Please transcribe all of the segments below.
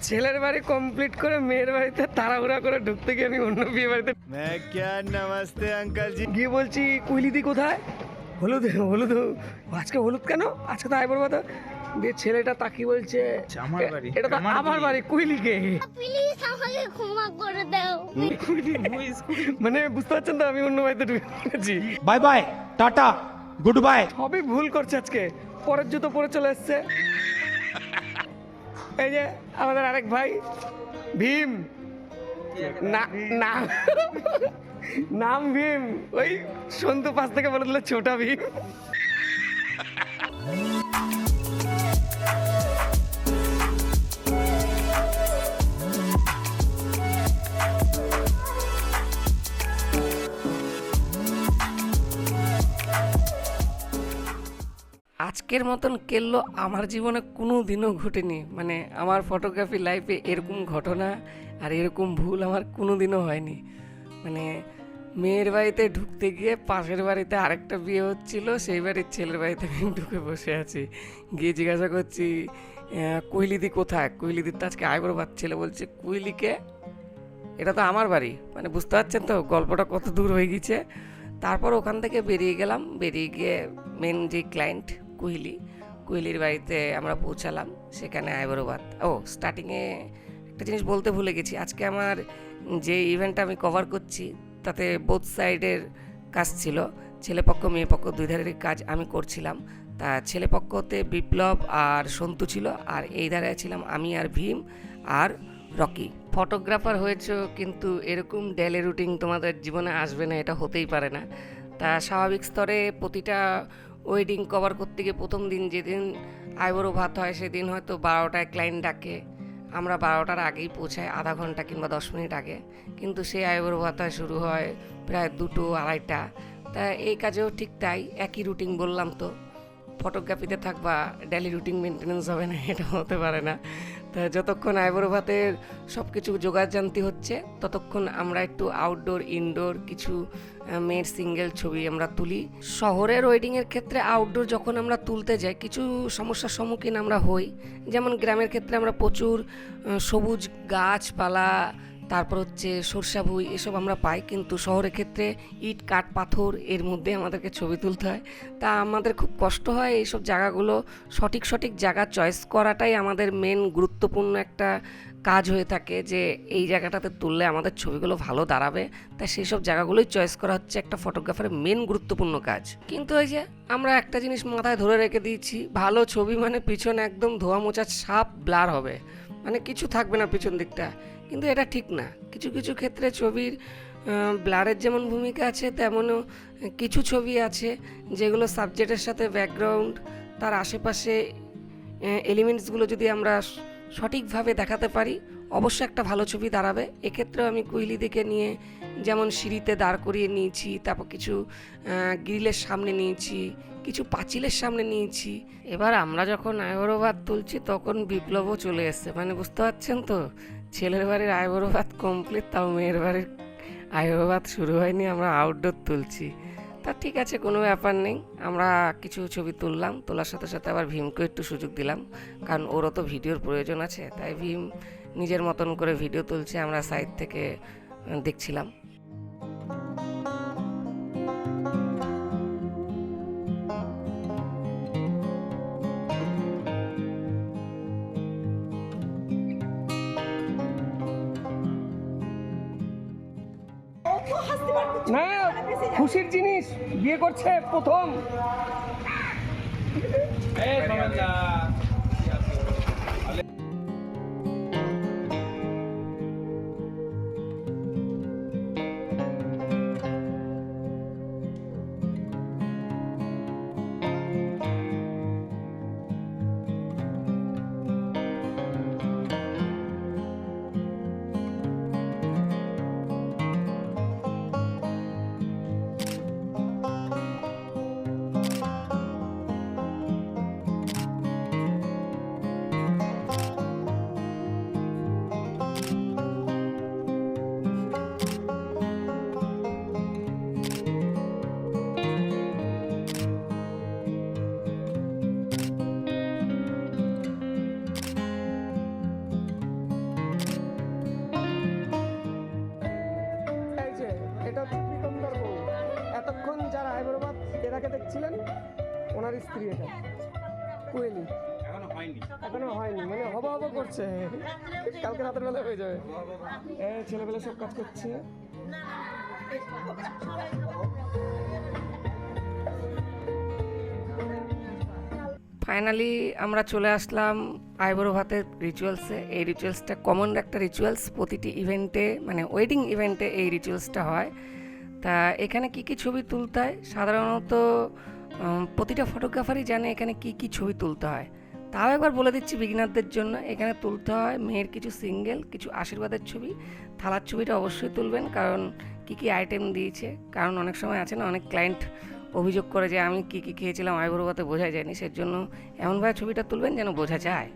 ছেলের বাড়ি কমপ্লিট করে মেয়ের বাড়িতে তাড়াহুড়া করে ঢুকতে গিয়ে আমি অন্য বিয়ে বাড়িতে নমস্তে আঙ্কেল জি। গিয়ে বলছি কুইলিদি কোথায়? হলুদ হলুদ আজকে হলুদ কেন? আজকে তো আইবর বাতা দিয়ে ছেলেটা তাকিয়ে বলছে আমার বাড়ি, এটা তো আমার আমার বিয়ে। বাড়ি কুইলিকে। প্লিজ আমাকে ক্ষমা করে দাও। মানে বুঝতে পারছেন তো আমি অন্য বাড়িতে ঢুকেছি। Bye bye tata goodbye. সবই ভুল করছে আজকে। পরের জুতো পরে চলে এসছে। এই যে আমাদের আরেক ভাই ভীম, না না নাম ভীম, ওই সন্তু পাশ থেকে বলে দিল ছোটা ভীম। আজকের মতন কেল্লো আমার জীবনে কোনো দিনও ঘটেনি। মানে আমার ফটোগ্রাফি লাইফে এরকম ঘটনা আর এরকম ভুল আমার কোনো দিনও হয়নি। মানে মেয়ের বাড়িতে ঢুকতে গিয়ে পাশের বাড়িতে আরেকটা বিয়ে হচ্ছিল, সেই বাড়ির ছেলের বাড়িতে আমি ঢুকে বসে আছি। গিয়ে জিজ্ঞাসা করছি কুইলিদি কোথায়? কুইলিদির তো আজকে আইবুড়ো ভাত। ছেলে বলছে কুইলিকে, এটা তো আমার বাড়ি। মানে বুঝতে পারছেন তো গল্পটা কত দূর হয়ে গেছে। তারপর ওখান থেকে বেরিয়ে গেলাম, বেরিয়ে গিয়ে মেন যে ক্লায়েন্ট কুইলির বাড়িতে আমরা পৌঁছালাম। সেখানে আইবুড়ো ভাত। ও স্টার্টিংয়ে একটা জিনিস বলতে ভুলে গেছি, আজকে আমার যে ইভেন্টটা আমি কভার করছি তাতে বোথ সাইডের কাজ ছিল, ছেলেপক্ষ মেয়েপক্ষ দুই ধারেরই কাজ আমি করছিলাম। তা ছেলেপক্ষতে বিপ্লব আর সন্তু ছিল, আর এই ধারে ছিলাম আমি আর ভীম আর রকি। ফটোগ্রাফার হয়েছো কিন্তু এরকম ডেলি রুটিন তোমাদের জীবনে আসবে না, এটা হতেই পারে না। তা স্বাভাবিক স্তরে প্রতিটা ওয়েডিং কভার করতে গিয়ে প্রথম দিন যেদিন আইবুড়ো ভাত হয় সেদিন হয়তো 12টায় ক্লায়েন্ট ডাকে, আমরা 12টার আগেই পৌঁছাই, আধা ঘন্টা কিংবা 10 মিনিট আগে। কিন্তু সেই আইবুড়ো ভাত হয় শুরু হয় প্রায় 2টো 2:30টা। তা এই কাজেও ঠিক তাই, একই রুটিন। বললাম তো ফটোগ্রাফিতে থাকবা ডেলি রুটিন মেনটেন্যান্স হবে না, এটা হতে পারে না। তা যতক্ষণ আইবুড়ো ভাতের সব কিছু জোগাড়জান্তি হচ্ছে ততক্ষণ আমরা একটু আউটডোর ইনডোর কিছু মেয়ের সিঙ্গেল ছবি আমরা তুলি। শহরের ওয়েডিংয়ের ক্ষেত্রে আউটডোর যখন আমরা তুলতে যাই কিছু সমস্যার সম্মুখীন আমরা হই। যেমন গ্রামের ক্ষেত্রে আমরা প্রচুর সবুজ গাছপালা, তারপর হচ্ছে সরষা ভুঁই এসব আমরা পাই, কিন্তু শহরের ক্ষেত্রে ইট কাঠ পাথর এর মধ্যে আমাদেরকে ছবি তুলতে হয়। তা আমাদের খুব কষ্ট হয় এইসব জায়গাগুলো সঠিক জায়গা চয়েস করাটাই আমাদের মেন গুরুত্বপূর্ণ একটা কাজ হয়ে থাকে, যে এই জায়গাটাতে তুললে আমাদের ছবিগুলো ভালো দাঁড়াবে। তাই সেই সব জায়গাগুলোই চয়েস করা হচ্ছে একটা ফটোগ্রাফারের মেন গুরুত্বপূর্ণ কাজ। কিন্তু ওই যে আমরা একটা জিনিস মাথায় ধরে রেখে দিয়েছি, ভালো ছবি মানে পিছনে একদম ধোয়া মোছা সাপ ব্লার হবে, মানে কিছু থাকবে না পিছন দিকটা। কিন্তু এটা ঠিক না। কিছু কিছু ক্ষেত্রে ছবির ব্লারের যেমন ভূমিকা আছে তেমনও কিছু ছবি আছে যেগুলো সাবজেক্টের সাথে ব্যাকগ্রাউন্ড তার আশেপাশে এলিমেন্টসগুলো যদি আমরা সঠিকভাবে দেখাতে পারি অবশ্যই একটা ভালো ছবি দাঁড়াবে। এক্ষেত্রেও আমি কুইলিদিকে নিয়ে যেমন সিঁড়িতে দাঁড় করিয়ে নিয়েছি, তারপর কিছু গ্রিলের সামনে নিয়েছি, কিছু পাঁচিলের সামনে নিয়েছি। এবার আমরা যখন আইবুড়ো ভাত তুলছি তখন বিপ্লবও চলে এসছে। মানে বুঝতে পারছেন তো ছেলের বাড়ির আইবুড়ো ভাত কমপ্লিট, তাও মেয়ের বাড়ির আইবুড়ো ভাত শুরু হয়নি, আমরা আউটডোর তুলছি। তা ঠিক আছে, কোনো ব্যাপার নেই। আমরা কিছু ছবি তুললাম, তোলার সাথে সাথে আবার ভীমকে একটু সুযোগ দিলাম, কারণ ওরও তো ভিডিওর প্রয়োজন আছে। তাই ভীম নিজের মতন করে ভিডিও তুলছে, আমরা সাইড থেকে দেখছিলাম। না খুশির জিনিস, বিয়ে করছে প্রথম। যাকে দেখছিলেন ওনার স্ত্রী এটা কোয়েলি। এখনো হয়নি মানে হবা হবা করছে, কালকে রাতের বেলা হয়ে যাবে। ছেলেবেলা সব কাজ করছে। ফাইনালি আমরা চলে আসলাম আইবুড়ো ভাতের রিচুয়ালসে। এই রিচুয়ালসটা কমন একটা রিচুয়ালস, প্রতিটি ইভেন্টে মানে ওয়েডিং ইভেন্টে এই রিচুয়ালসটা হয়। তা এখানে কি কি ছবি তুলতে হয় সাধারণত প্রতিটা ফটোগ্রাফারই জানে এখানে কি কি ছবি তুলতে হয়। তাও একবার বলে দিচ্ছি বিগিনারদের জন্য, এখানে তুলতে হয় মেয়ের কিছু সিঙ্গেল, কিছু আশীর্বাদের ছবি। থালার ছবিটা অবশ্যই তুলবেন, কারণ কি কি আইটেম দিয়েছে। কারণ অনেক সময় আছে না, অনেক ক্লায়েন্ট অভিযোগ করে যে আমি কি কি খেয়েছিলাম আইবুড়ো ভাতে বোঝা যায়নি, সেজন্য এমনভাবে ছবিটা তুলবেন যেন বোঝা যায়।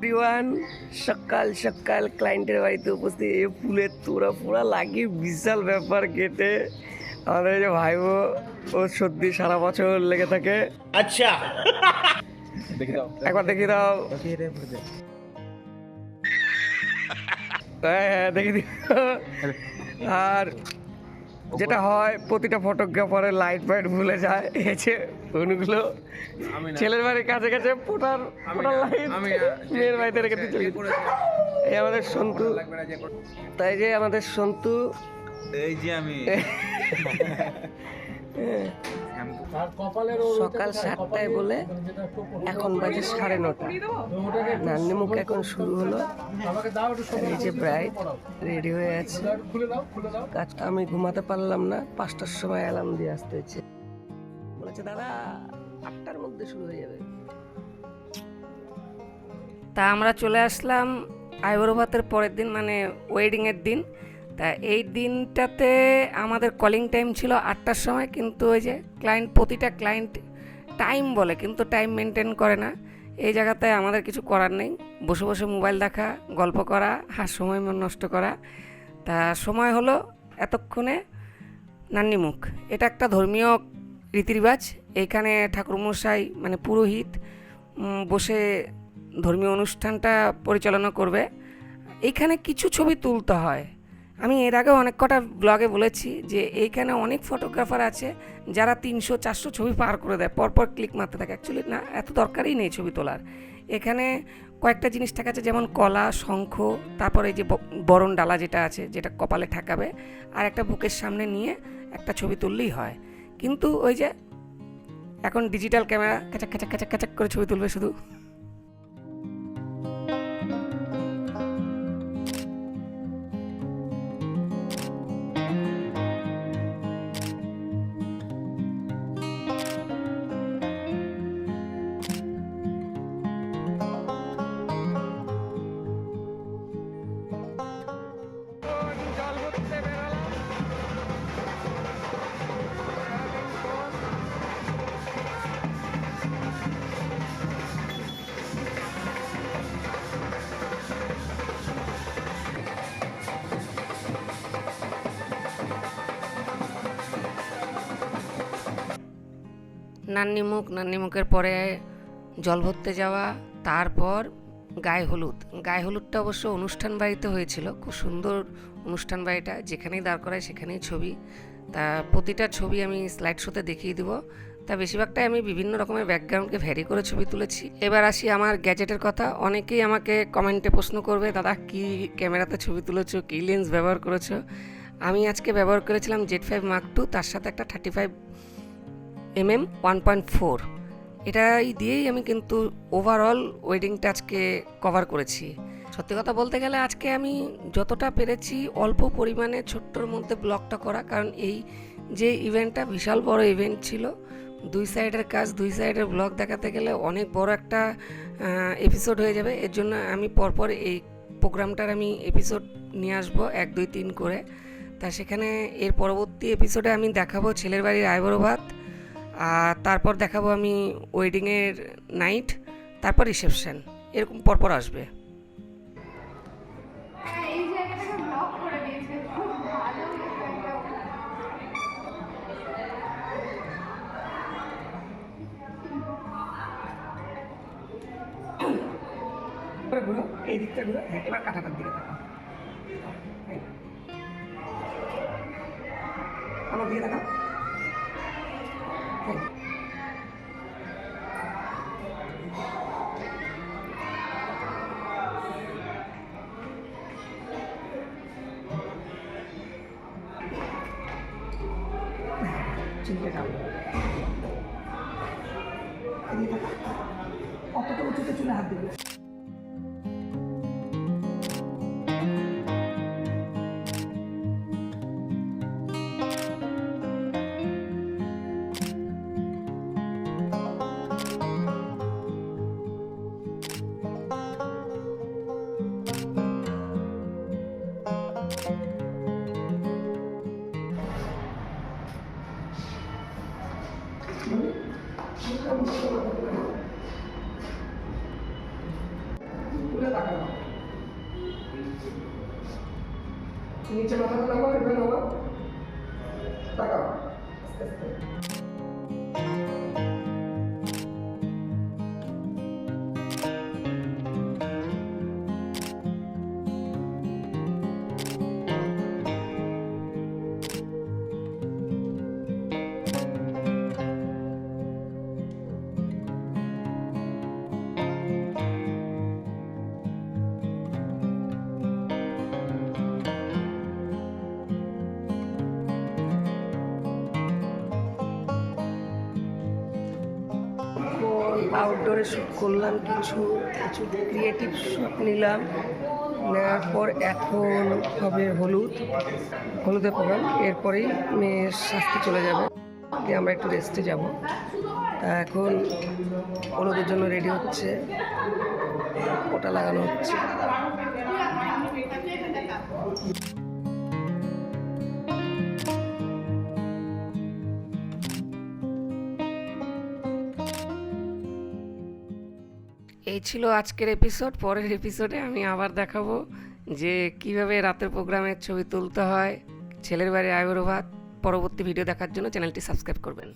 এভরিওয়ান, সকাল সকাল ক্লায়েন্টের বাড়িতে উপস্থিত। এই ফুলের তোড়া ফোড়া লাগিয়ে বিশাল ব্যাপার কেটে আমাদের যে ভাইবো ও সত্যি সারা বছর লেগে থাকে। আচ্ছা একবার দেখি দাও। হ্যাঁ দেখি দিও। আর যেটা হয় প্রতিটা ফটোগ্রাফারের লাইট ফাইট ভুলে যায়, এসে ফোনগুলো ছেলের বাড়ির কাছে কাছে ফোটার লাইট মেয়ের বাড়িতে রেখে দিয়ে চলে। এই আমাদের সন্তু, তাই যে আমাদের সন্তু, এই যে আমি সকাল 7টায় বলে এখন বাজে 9:30। নান্নিমুখ এখন শুরু হলো। এই যে ব্রাইড রেডি হয়ে আছে। কাজটা আমি ঘুমাতে পারলাম না, 5টার সময় অ্যালার্ম দিয়ে আসতে হচ্ছে। বলেছে দাদা 8টার মধ্যে শুরু হয়ে যাবে। তা আমরা চলে আসলাম আইবুড়ো ভাতের পরের দিন মানে ওয়েডিংয়ের দিন। তা এই দিনটাতে আমাদের কলিং টাইম ছিল 8টার সময়, কিন্তু ওই যে প্রতিটা ক্লায়েন্ট টাইম বলে কিন্তু টাইম মেনটেন করে না। এই জায়গাতে আমাদের কিছু করার নেই, বসে বসে মোবাইল দেখা, গল্প করা আর সময় নষ্ট করা। তা সময় হলো এতক্ষণে নান্নিমুখ। এটা একটা ধর্মীয় রীতিরিবাজ। এইখানে ঠাকুরমশাই মানে পুরোহিত বসে ধর্মীয় অনুষ্ঠানটা পরিচালনা করবে। এইখানে কিছু ছবি তুলতে হয়। আমি এর আগেও অনেক কটা ব্লগে বলেছি যে এইখানে অনেক ফটোগ্রাফার আছে যারা 300-400 ছবি পার করে দেয়, পরপর ক্লিক মারতে থাকে। অ্যাকচুয়ালি না, এত দরকারই নেই ছবি তোলার। এখানে কয়েকটা জিনিস থাকা আছে, যেমন কলা, শঙ্খ, তারপরে এই যে বরণ ডালা যেটা আছে, যেটা কপালে ঠেকাবে, আর একটা বুকের সামনে নিয়ে একটা ছবি তুললেই হয়। কিন্তু ওই যে এখন ডিজিটাল ক্যামেরা ক্যাচাক ক্যাচাক ক্যাচাক ক্যাচাক করে ছবি তুলবে শুধু। নান্নিমুখের পরে জল ভরতে যাওয়া, তারপর গায়ে হলুদটা অবশ্য অনুষ্ঠান বাড়িতে হয়েছিল। খুব সুন্দর অনুষ্ঠান বাড়িটা, যেখানেই দাঁড় করায় সেখানেই ছবি। তা প্রতিটা ছবি আমি স্লাইড শোতে দেখিয়ে দিব। তা বেশিরভাগটাই আমি বিভিন্ন রকমের ব্যাকগ্রাউন্ডকে ভ্যারি করে ছবি তুলেছি। এবার আসি আমার গ্যাজেটের কথা। অনেকেই আমাকে কমেন্টে প্রশ্ন করবে, দাদা কি ক্যামেরাতে ছবি তুলেছো, কী লেন্স ব্যবহার করেছো। আমি আজকে ব্যবহার করেছিলাম Z5 Mark II, তার সাথে একটা 35mm 1.4। এটাই দিয়েই আমি কিন্তু ওভারঅল ওয়েডিংটা আজকে কভার করেছি। সত্যি কথা বলতে গেলে আজকে আমি যতটা পেরেছি অল্প পরিমাণে ছোট্টর মধ্যে ব্লগটা করা, কারণ এই যে ইভেন্টটা বিশাল বড় ইভেন্ট ছিল। 2 সাইডের কাজ, 2 সাইডের ব্লগ দেখাতে গেলে অনেক বড় একটা এপিসোড হয়ে যাবে। এর জন্য আমি পরপর এই প্রোগ্রামটার আমি এপিসোড নিয়ে আসবো 1, 2, 3 করে। তা সেখানে এর পরবর্তী এপিসোডে আমি দেখাবো ছেলের বাড়ির আইবুড়ো ভাত, আর তারপর দেখাবো আমি ওয়েডিংয়ের নাইট, তারপর রিসেপশন, এরকম পরপর আসবে। এই জায়গাটাকে ঘুরো, এই দিকটা ঘুরো। হ্যাঁ, এবার কাঁটাটার দিকে তাকাও। এই। আমার দিকে তাকাও। এই। চুলকে দাও। এদিকে তাকাও। অতটা উঁচুতে চুলে হাত দিবে। তুলে তাকাও। নিচে মাথাটা নামাও, এভাবে নামাও। তাকাও। আস্তে আস্তে। আউটডোরে শ্যুট করলাম, কিছু কিছু ক্রিয়েটিভ শ্যুট নিলাম, নেওয়ার পর এখন হবে হলুদের প্রোগ্রাম। এরপরেই মেয়ের শাস্তি চলে যাবে, দিয়ে আমরা একটু রেস্টে যাব। তা এখন হলুদের জন্য রেডি হচ্ছে, ওটা লাগানো হচ্ছে। এই ছিল আজকের এপিসোড। পরের এপিসোডে আমি আবার দেখাবো যে কিভাবে রাতের প্রোগ্রামের ছবি তুলতে হয়। ছেলের বাড়ি আইবুড়ো ভাত। পরবর্তী ভিডিও দেখার জন্য চ্যানেলটি সাবস্ক্রাইব করবেন।